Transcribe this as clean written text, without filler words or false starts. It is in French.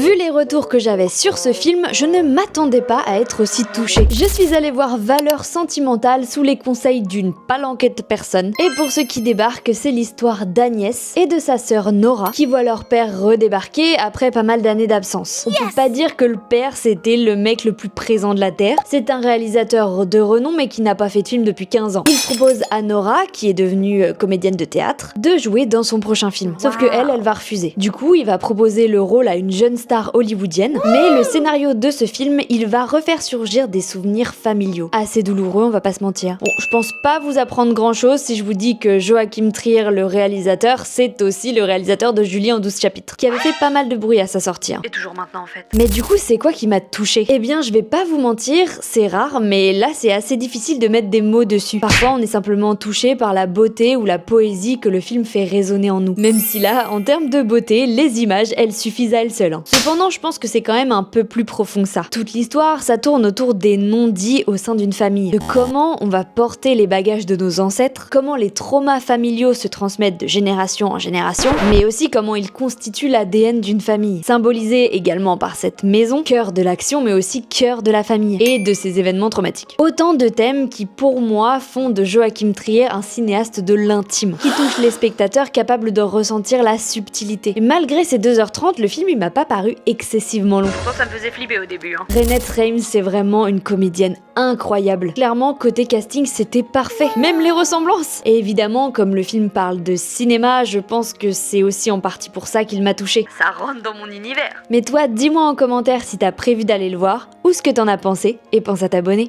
Vu les retours que j'avais sur ce film, je ne m'attendais pas à être aussi touchée. Je suis allée voir Valeurs sentimentales sous les conseils d'une palanquée de personnes. Et pour ceux qui débarquent, c'est l'histoire d'Agnès et de sa sœur Nora qui voient leur père redébarquer après pas mal d'années d'absence. On peut pas dire que le père c'était le mec le plus présent de la Terre. C'est un réalisateur de renom mais qui n'a pas fait de film depuis 15 ans. Il propose à Nora, qui est devenue comédienne de théâtre, de jouer dans son prochain film. Sauf que elle va refuser. Du coup, il va proposer le rôle à une jeune star hollywoodienne, mais le scénario de ce film, il va refaire surgir des souvenirs familiaux. Assez douloureux, on va pas se mentir. Bon, je pense pas vous apprendre grand chose si je vous dis que Joachim Trier, le réalisateur, c'est aussi le réalisateur de Julie en 12 chapitres, qui avait fait pas mal de bruit à sa sortie. Et toujours maintenant en fait. Mais du coup, c'est quoi qui m'a touchée? Eh bien, je vais pas vous mentir, c'est rare, mais là, c'est assez difficile de mettre des mots dessus. Parfois, on est simplement touché par la beauté ou la poésie que le film fait résonner en nous. Même si là, en termes de beauté, les images, elles suffisent à elles seules. Cependant, je pense que c'est quand même un peu plus profond que ça. Toute l'histoire, ça tourne autour des non-dits au sein d'une famille. De comment on va porter les bagages de nos ancêtres, comment les traumas familiaux se transmettent de génération en génération, mais aussi comment ils constituent l'ADN d'une famille. Symbolisé également par cette maison, cœur de l'action, mais aussi cœur de la famille et de ces événements traumatiques. Autant de thèmes qui, pour moi, font de Joachim Trier un cinéaste de l'intime, qui touche les spectateurs capables de ressentir la subtilité. Et malgré ces 2h30, le film il m'a pas paru excessivement long. Pourtant ça me faisait flipper au début. Renette Reims, c'est vraiment une comédienne incroyable. Clairement, côté casting, c'était parfait. Même les ressemblances. Et évidemment, comme le film parle de cinéma, je pense que c'est aussi en partie pour ça qu'il m'a touchée. Ça rentre dans mon univers. Mais toi, dis-moi en commentaire si t'as prévu d'aller le voir, ou ce que t'en as pensé, et pense à t'abonner.